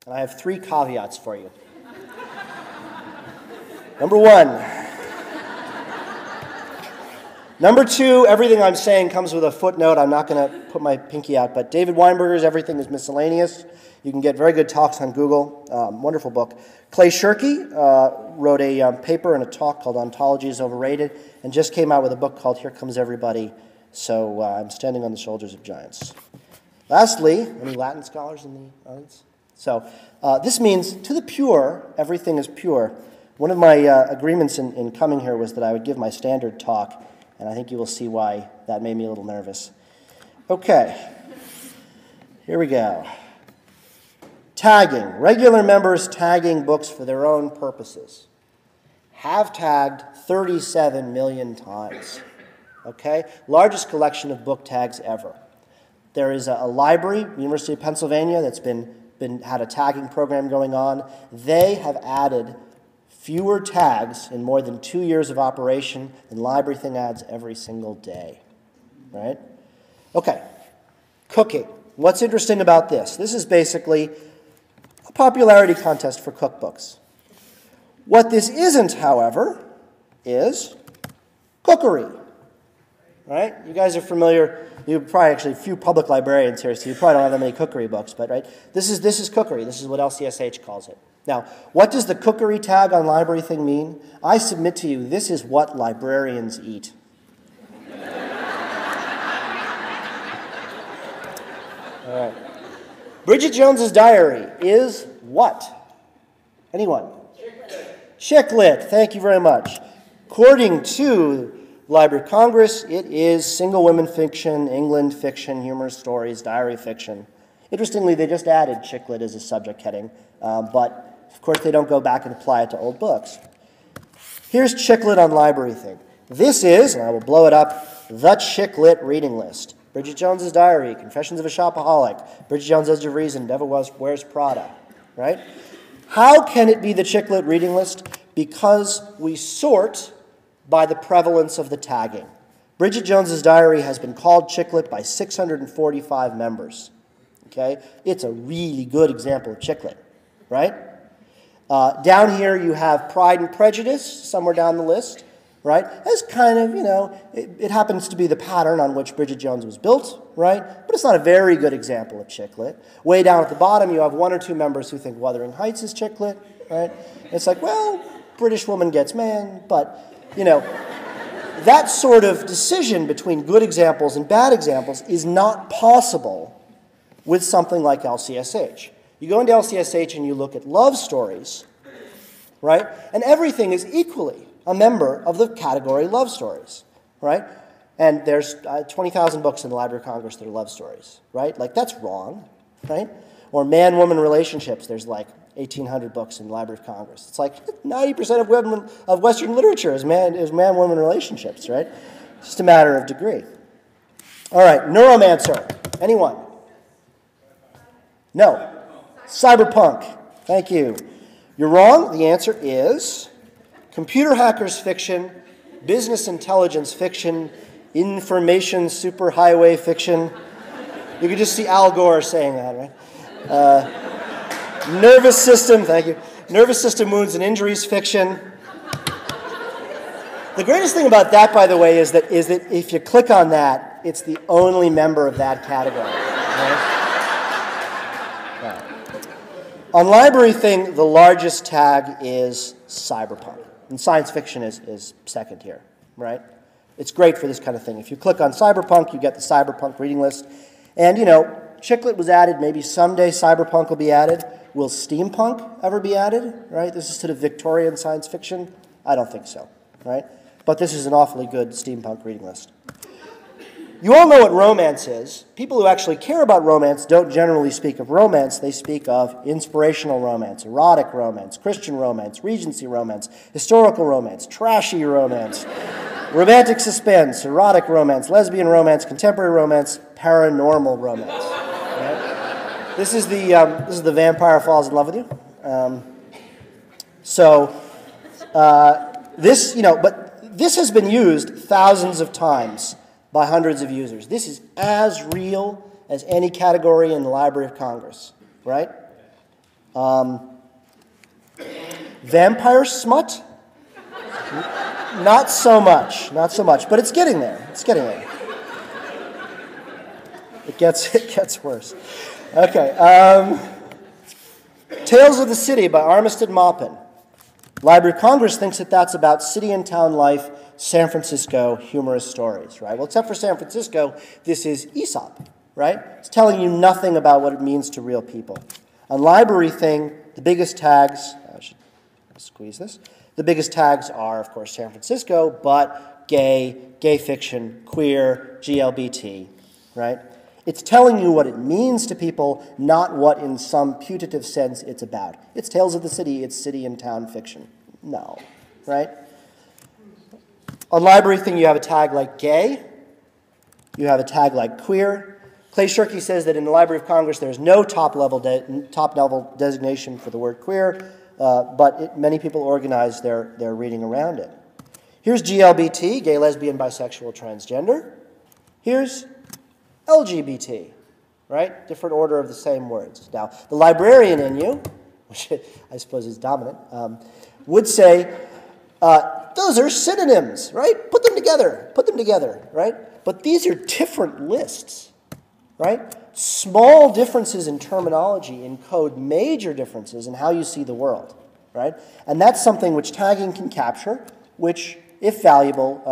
And I have 3 caveats for you. Number 1. Number 2, everything I'm saying comes with a footnote. I'm not going to put my pinky out, but David Weinberger's Everything is Miscellaneous. You can get very good talks on Google. Wonderful book. Clay Shirky wrote a paper and a talk called Ontology is Overrated, and just came out with a book called Here Comes Everybody. So I'm standing on the shoulders of giants. Lastly, any Latin scholars in the audience? So this means, to the pure, everything is pure. One of my agreements in coming here was that I would give my standard talk, and I think you will see why that made me a little nervous. Okay, here we go. Tagging. Regular members tagging books for their own purposes. Have tagged 37 million times. Okay? Largest collection of book tags ever. There is a library, University of Pennsylvania, that's had a tagging program going on. They have added fewer tags in more than 2 years of operation than LibraryThing adds every single day. Right? Okay. Cooking. What's interesting about this? This is basically a popularity contest for cookbooks. What this isn't, however, is cookery. Right? You guys are familiar. You probably actually a few public librarians here, so you probably don't have that many cookery books, but right, this is cookery. This is what LCSH calls it. Now, what does the cookery tag on LibraryThing mean? I submit to you, this is what librarians eat. All right. Bridget Jones's Diary is what? Anyone? Chick-lit. Thank you very much. According to Library of Congress, it is single women fiction, England fiction, humorous stories, diary fiction. Interestingly, they just added chick-lit as a subject heading, but of course they don't go back and apply it to old books. Here's chick-lit on LibraryThing. This is, and I will blow it up, the chick-lit reading list. Bridget Jones's Diary, Confessions of a Shopaholic, Bridget Jones' Edge of Reason, Devil Wears Prada, right? How can it be the chick-lit reading list? Because we sort by the prevalence of the tagging. Bridget Jones's Diary has been called chick-lit by 645 members. Okay? It's a really good example of chick-lit, right? Down here you have Pride and Prejudice, somewhere down the list, right? That's kind of, you know, it happens to be the pattern on which Bridget Jones was built, right? But it's not a very good example of chick-lit. Way down at the bottom you have 1 or 2 members who think Wuthering Heights is chick-lit, right? It's like, well, British woman gets man, but you know, that sort of decision between good examples and bad examples is not possible with something like LCSH. You go into LCSH and you look at love stories, right? And everything is equally a member of the category love stories, right? And there's 20,000 books in the Library of Congress that are love stories, right? Like, that's wrong, right? Or man-woman relationships, there's like 1,800 books in the Library of Congress. It's like 90% of Western literature is man-woman relationships, right? It's just a matter of degree. All right, Neuromancer. Anyone? No. Cyberpunk. Thank you. You're wrong. The answer is computer hackers fiction, business intelligence fiction, information superhighway fiction. You could just see Al Gore saying that, right? Nervous system, thank you. Nervous system wounds and injuries fiction. The greatest thing about that, by the way, is that if you click on that, it's the only member of that category. Right? Yeah. On LibraryThing, the largest tag is cyberpunk. And science fiction is second here, right? It's great for this kind of thing. If you click on cyberpunk, you get the cyberpunk reading list. And, you know, chick-lit was added. Maybe someday cyberpunk will be added. Will steampunk ever be added, right? This is sort of Victorian science fiction. I don't think so, right? But this is an awfully good steampunk reading list. You all know what romance is. People who actually care about romance don't generally speak of romance. They speak of inspirational romance, erotic romance, Christian romance, Regency romance, historical romance, trashy romance, romantic suspense, erotic romance, lesbian romance, contemporary romance, paranormal romance. Right? This is the vampire falls in love with you. But this has been used thousands of times by hundreds of users. This is as real as any category in the Library of Congress, right? Vampire smut? Not so much, not so much, but it's getting there. It's getting there. It gets worse. Okay. Tales of the City by Armistead Maupin. Library of Congress thinks that that's about city and town life, San Francisco humorous stories, right? Well, except for San Francisco, this is Aesop, right? It's telling you nothing about what it means to real people. On LibraryThing, the biggest tags, I should squeeze this, the biggest tags are, of course, San Francisco, but gay fiction, queer, GLBT, right? It's telling you what it means to people, not what in some putative sense it's about. It's Tales of the City, it's city and town fiction. No, right? On LibraryThing, you have a tag like gay. You have a tag like queer. Clay Shirky says that in the Library of Congress, there's no top-level designation for the word queer, but many people organize their reading around it. Here's GLBT, gay, lesbian, bisexual, transgender. Here's LGBT, right? Different order of the same words. Now, the librarian in you, which I suppose is dominant, would say, those are synonyms, right? Put them together, right? But these are different lists, right? Small differences in terminology encode major differences in how you see the world, right? And that's something which tagging can capture, which, if valuable,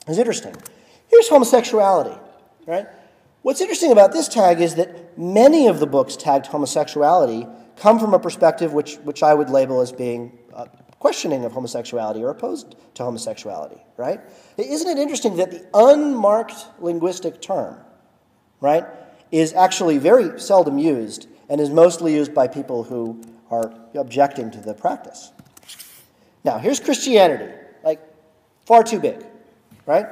is interesting. Here's homosexuality. Right? What's interesting about this tag is that many of the books tagged homosexuality come from a perspective which I would label as being questioning of homosexuality or opposed to homosexuality, right? Isn't it interesting that the unmarked linguistic term, right, is actually very seldom used and is mostly used by people who are objecting to the practice? Now, here's Christianity, like far too big, right?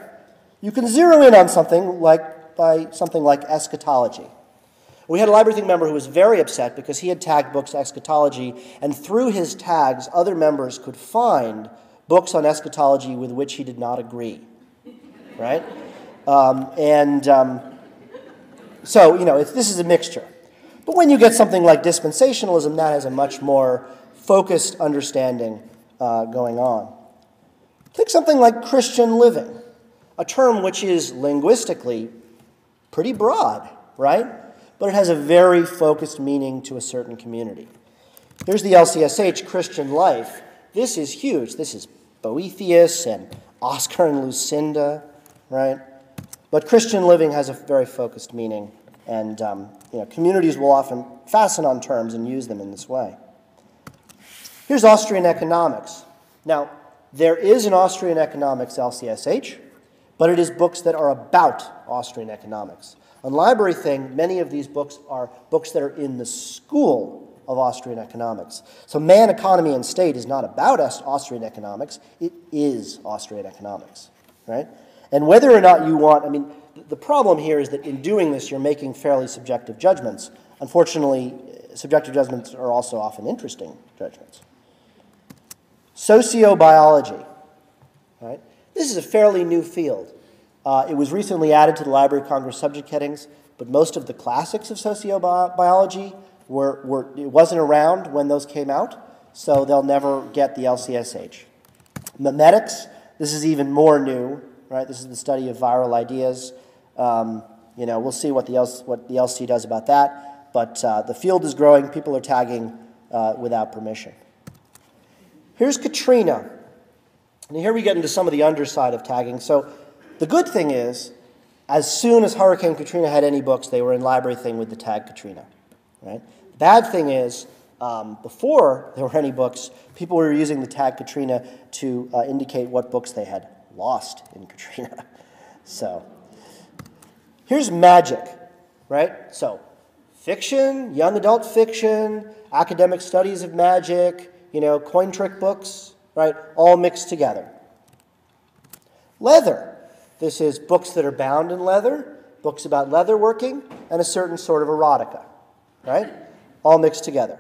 You can zero in on something like eschatology. We had a LibraryThing member who was very upset because he had tagged books eschatology, and through his tags, other members could find books on eschatology with which he did not agree, right? So, this is a mixture. But when you get something like dispensationalism, that has a much more focused understanding going on. Take something like Christian living, a term which is linguistically pretty broad, right? But it has a very focused meaning to a certain community. Here's the LCSH, Christian life. This is huge. This is Boethius and Oscar and Lucinda, right? But Christian living has a very focused meaning, and communities will often fasten on terms and use them in this way. Here's Austrian economics. Now, there is an Austrian economics LCSH, but it is books that are about Austrian economics. On LibraryThing, many of these books are books that are in the school of Austrian economics. So Man, Economy, and State is not about Austrian economics. It is Austrian economics, right? And whether or not you want, the problem here is that in doing this, you're making fairly subjective judgments. Unfortunately, subjective judgments are also often interesting judgments. Sociobiology, right? This is a fairly new field. It was recently added to the Library of Congress subject headings, but most of the classics of sociobiology it wasn't around when those came out, so they'll never get the LCSH. Memetics, this is even more new, right? This is the study of viral ideas. We'll see what the LC does about that, but the field is growing. People are tagging without permission. Here's Katrina. And here we get into some of the underside of tagging. So the good thing is, as soon as Hurricane Katrina had any books, they were in LibraryThing with the tag Katrina. Right? The bad thing is, before there were any books, people were using the tag Katrina to indicate what books they had lost in Katrina. So here's magic, right? So fiction, young adult fiction, academic studies of magic, coin trick books, right? All mixed together. Leather. This is books that are bound in leather, books about leather working, and a certain sort of erotica, right? All mixed together.